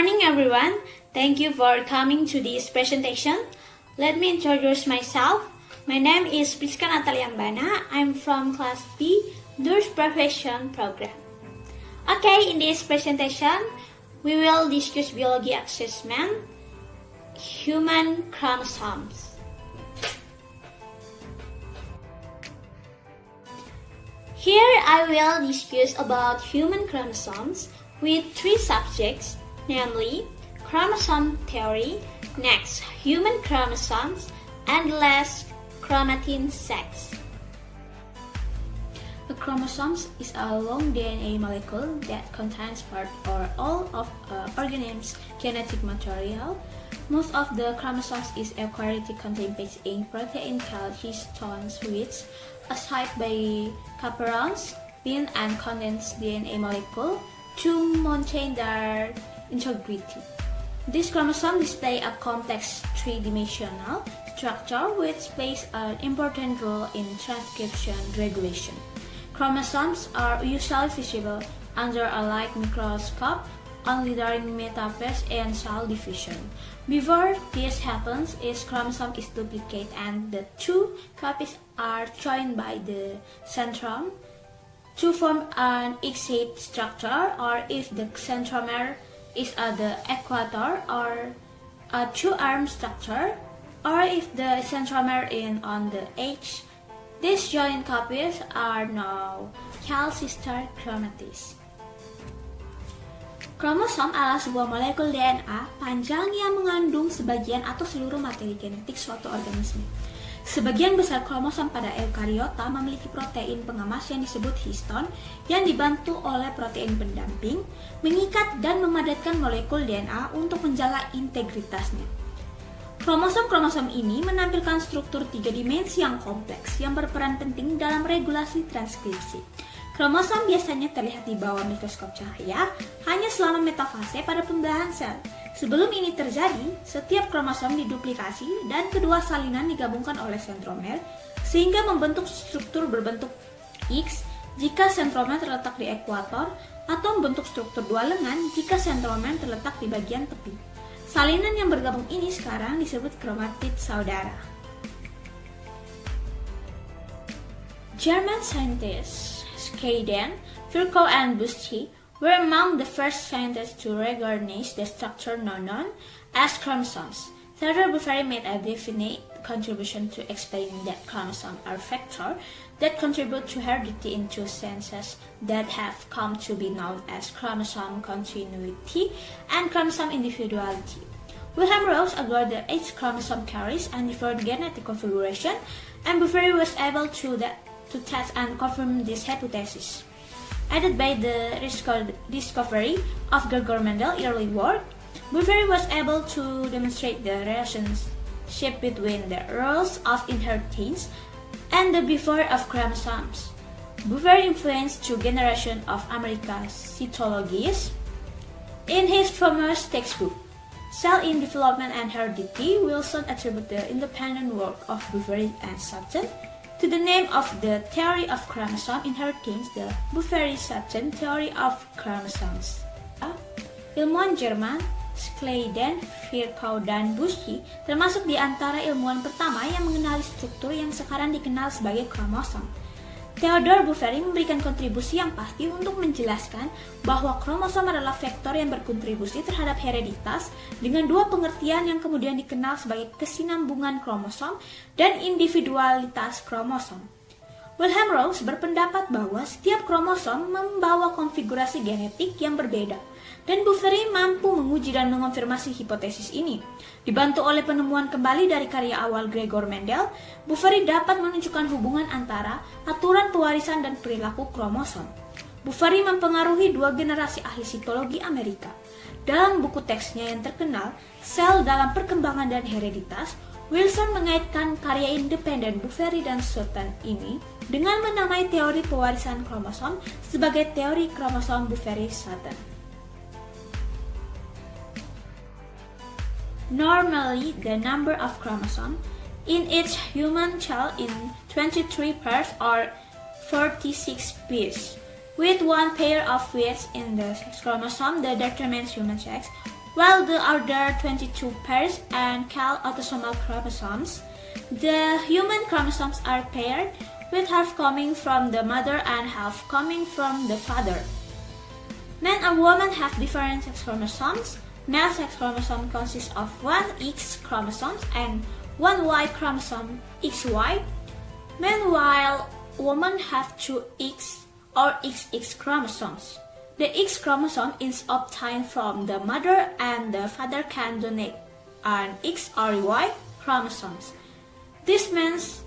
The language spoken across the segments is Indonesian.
morning, everyone. Thank you for coming to this presentation. Let me introduce myself. My name is Priska Natalia Ambana. I'm from Class B, Nurse Profession Program. Okay, in this presentation, we will discuss biology assessment, human chromosomes. Here I will discuss about human chromosomes with three subjects, namely chromosome theory, next human chromosomes, and last chromatin sex. A chromosome is a long DNA molecule that contains part or all of organism's genetic material. Most of the chromosomes is eukaryotic contain base in protein called histones, which aside by chaperones, bind and condense DNA molecule to maintain their integrity. This chromosome display a complex three-dimensional structure which plays an important role in transcription regulation. Chromosomes are usually visible under a light microscope only during metaphase and cell division. Before this happens, each chromosome is duplicated and the two copies are joined by the centrome to form an X-shaped structure, or if the centromere is at the equator, or a two-arm structure, or if the centromere is on the edge. These joint copies are now called sister chromatids. Kromosom adalah sebuah molekul DNA panjang yang mengandung sebagian atau seluruh materi genetik suatu organisme. Sebagian besar kromosom pada eukariota memiliki protein pengemas yang disebut histon yang dibantu oleh protein pendamping, mengikat dan memadatkan molekul DNA untuk menjaga integritasnya. Kromosom-kromosom ini menampilkan struktur tiga dimensi yang kompleks yang berperan penting dalam regulasi transkripsi. Kromosom biasanya terlihat di bawah mikroskop cahaya hanya selama metafase pada pembelahan sel. Sebelum ini terjadi, setiap kromosom diduplikasi dan kedua salinan digabungkan oleh sentromer sehingga membentuk struktur berbentuk X jika sentromer terletak di ekuator atau membentuk struktur dua lengan jika sentromer terletak di bagian tepi. Salinan yang bergabung ini sekarang disebut kromatid saudara. German scientists Schleiden, Virchow, and Buschke were among the first scientists to recognize the structure known as chromosomes. Theodore Boveri made a definite contribution to explaining that chromosomes are factors that contribute to heredity in two senses that have come to be known as chromosome continuity and chromosome individuality. Wilhelm Rosse argued that each chromosome carries a different genetic configuration, and Boveri was able to test and confirm this hypothesis. Aided by the discovery of Gregor Mendel's early work, Boveri was able to demonstrate the relationship between the roles of inheritance and the behavior of chromosomes. Boveri influenced two generations of American cytologists. In his famous textbook, Cell in Development and Heredity, Wilson attributed the independent work of Boveri and Sutton to the name of the theory of chromosome inheritance, the Boveri-Sutton theory of chromosomes. Ilmuwan Jerman, Schleiden, Virchow, dan Buschke termasuk di antara ilmuwan pertama yang mengenali struktur yang sekarang dikenal sebagai kromosom. Theodore Boveri memberikan kontribusi yang pasti untuk menjelaskan bahwa kromosom adalah vektor yang berkontribusi terhadap hereditas dengan dua pengertian yang kemudian dikenal sebagai kesinambungan kromosom dan individualitas kromosom. Wilhelm Rosse berpendapat bahwa setiap kromosom membawa konfigurasi genetik yang berbeda, dan Boveri mampu menguji dan mengonfirmasi hipotesis ini. Dibantu oleh penemuan kembali dari karya awal Gregor Mendel, Boveri dapat menunjukkan hubungan antara aturan pewarisan dan perilaku kromosom. Boveri mempengaruhi dua generasi ahli sitologi Amerika. Dalam buku teksnya yang terkenal, Sel dalam Perkembangan dan Hereditas, Wilson mengaitkan karya independen Boveri dan Sutton ini dengan menamai teori pewarisan kromosom sebagai teori kromosom Boveri-Sutton. Normally, the number of chromosomes in each human child is 23 pairs or 46 pairs. with one pair of which in the sex chromosome that determines human sex, While the other 22 pairs are called autosomal chromosomes, the human chromosomes are paired, with half coming from the mother and half coming from the father. Men and women have different sex chromosomes. Male sex chromosome consists of one X chromosome and one Y chromosome XY. Meanwhile, women have two X or XX chromosomes. The X chromosome is obtained from the mother and the father can donate an X or Y chromosomes. This means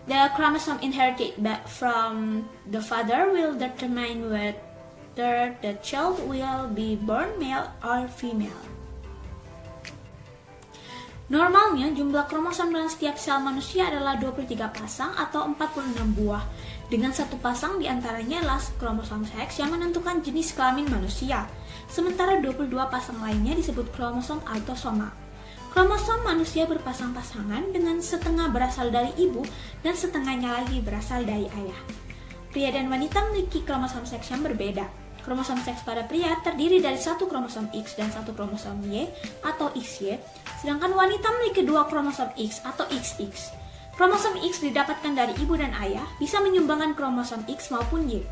the chromosome inherited back from the father will determine whether the child will be born male or female. Normalnya jumlah kromosom dalam setiap sel manusia adalah 23 pasang atau 46 buah. Dengan satu pasang diantaranya adalah kromosom seks yang menentukan jenis kelamin manusia. Sementara 22 pasang lainnya disebut kromosom autosomal. Kromosom manusia berpasang-pasangan dengan setengah berasal dari ibu dan setengahnya lagi berasal dari ayah. Pria dan wanita memiliki kromosom seks yang berbeda. Kromosom seks pada pria terdiri dari satu kromosom X dan satu kromosom Y atau XY, sedangkan wanita memiliki dua kromosom X atau XX. Kromosom X didapatkan dari ibu dan ayah bisa menyumbangkan kromosom X maupun Y.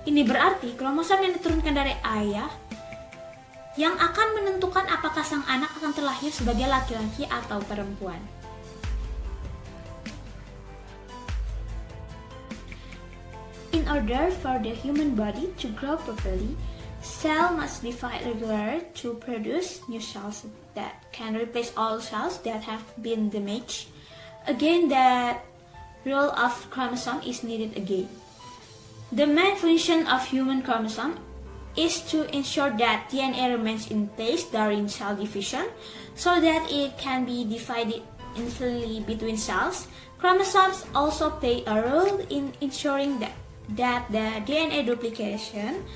Ini berarti kromosom yang diturunkan dari ayah yang akan menentukan apakah sang anak akan terlahir sebagai laki-laki atau perempuan. In order for the human body to grow properly, cell must divide regularly to produce new cells that can replace all cells that have been damaged. Again, that role of chromosome is needed again. The main function of human chromosome is to ensure that DNA remains in place during cell division so that it can be divided evenly between cells. Chromosomes also play a role in ensuring that the DNA duplication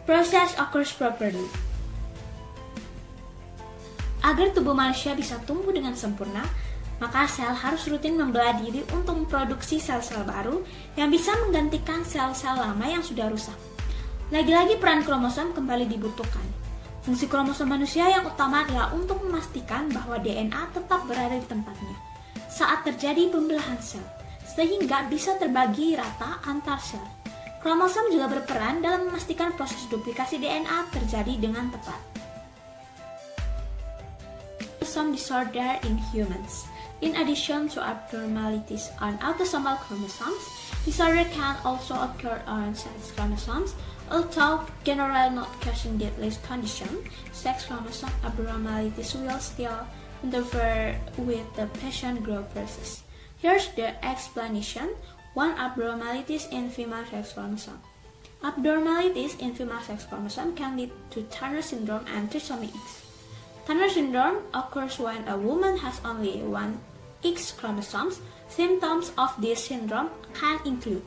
process occurs properly. Agar tubuh manusia bisa tumbuh dengan sempurna, maka sel harus rutin membelah diri untuk memproduksi sel-sel baru yang bisa menggantikan sel-sel lama yang sudah rusak. Lagi-lagi peran kromosom kembali dibutuhkan. Fungsi kromosom manusia yang utama adalah untuk memastikan bahwa DNA tetap berada di tempatnya saat terjadi pembelahan sel, sehingga bisa terbagi rata antar sel. Kromosom juga berperan dalam memastikan proses duplikasi DNA terjadi dengan tepat. Some disorder in humans. In addition to abnormalities on autosomal chromosomes, disorder can also occur on sex chromosomes. Although generally not causing deadly condition, sex chromosome abnormalities will still interfere with the patient growth process. Here's the explanation. 1. Abnormalities in female sex chromosome. Abnormalities in female sex chromosome can lead to Turner syndrome and trisomy X. Turner syndrome occurs when a woman has only one X chromosomes. Symptoms of this syndrome can include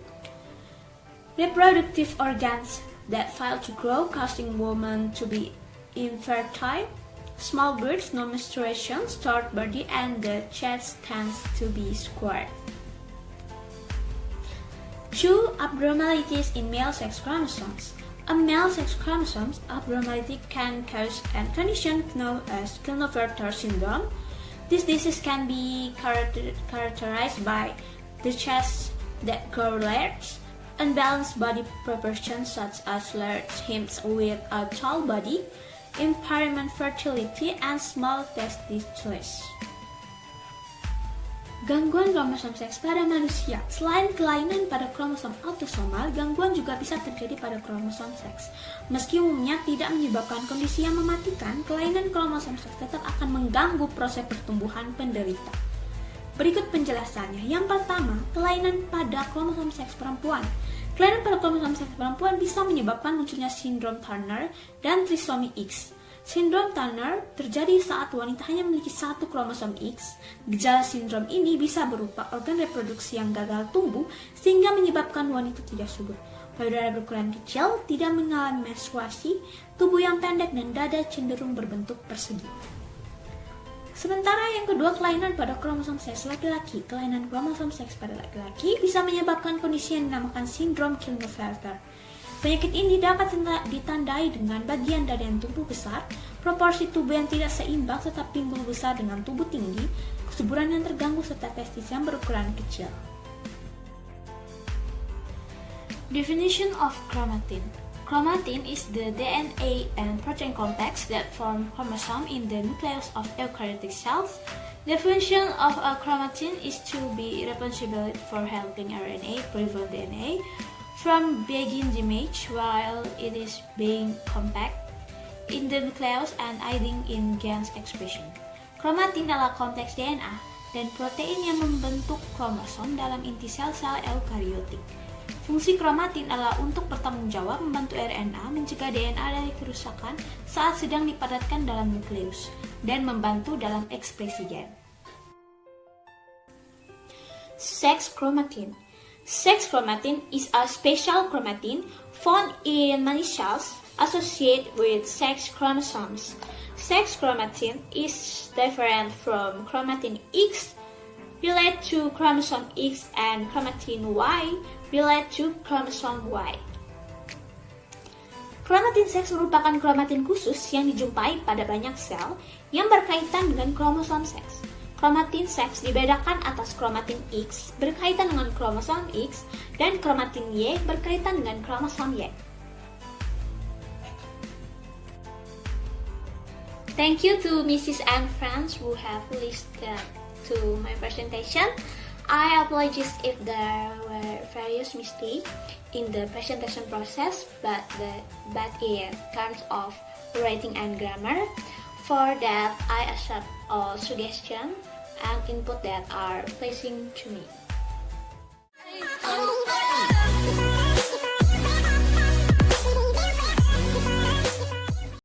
reproductive organs that fail to grow, causing women to be infertile, small breasts, no menstruation, short body, and the chest tends to be square. 2. Abnormalities in male sex chromosomes. A male sex chromosomes abnormality can cause a condition known as Klinefelter syndrome. This disease can be characterized by the chest that grows large, unbalanced body proportions such as large hips with a tall body, impairment fertility, and small testicles. Gangguan kromosom seks pada manusia. Selain kelainan pada kromosom autosomal, gangguan juga bisa terjadi pada kromosom seks. Meski umumnya tidak menyebabkan kondisi yang mematikan, kelainan kromosom seks tetap akan mengganggu proses pertumbuhan penderita. Berikut penjelasannya. Yang pertama, kelainan pada kromosom seks perempuan. Kelainan pada kromosom seks perempuan bisa menyebabkan munculnya sindrom Turner dan trisomy X. Sindrom Turner terjadi saat wanita hanya memiliki satu kromosom X. Gejala sindrom ini bisa berupa organ reproduksi yang gagal tumbuh sehingga menyebabkan wanita tidak subur, payudara berukuran kecil, tidak mengalami menstruasi, tubuh yang pendek, dan dada cenderung berbentuk persegi. Sementara yang kedua, kelainan pada kromosom seks laki-laki. Kelainan kromosom seks pada laki-laki bisa menyebabkan kondisi yang dinamakan sindrom Klinefelter. Penyakit ini dapat ditandai dengan bagian badan tubuh besar, proporsi tubuh yang tidak seimbang serta pinggul besar dengan tubuh tinggi, kesuburan yang terganggu serta testis yang berukuran kecil. Definition of chromatin. Chromatin is the DNA and protein complex that form chromosome in the nucleus of eukaryotic cells. The function of a chromatin is to be responsible for helping RNA prevent DNA from being damaged while it is being compact in the nucleus and aiding in gen expression. Chromatin adalah kompleks DNA dan protein yang membentuk kromosom dalam inti sel-sel eukariotik. Fungsi chromatin adalah untuk bertanggung jawab membantu RNA mencegah DNA dari kerusakan saat sedang dipadatkan dalam nukleus dan membantu dalam ekspresi gen. Sex chromatin. Sex chromatin is a special chromatin found in many cells associated with sex chromosomes. Sex chromatin is different from chromatin X related to chromosome X and chromatin Y related to chromosome Y. Chromatin seks merupakan chromatin khusus yang dijumpai pada banyak sel yang berkaitan dengan kromosom seks. Chromatin seks dibedakan atas chromatin X berkaitan dengan kromosom X dan chromatin Y berkaitan dengan kromosom Y. Thank you to Mrs. and friends who have listened to my presentation. I apologize if there were various mistakes in the presentation process, but in terms of writing and grammar. For that, I accept all suggestions and input that are pleasing to me.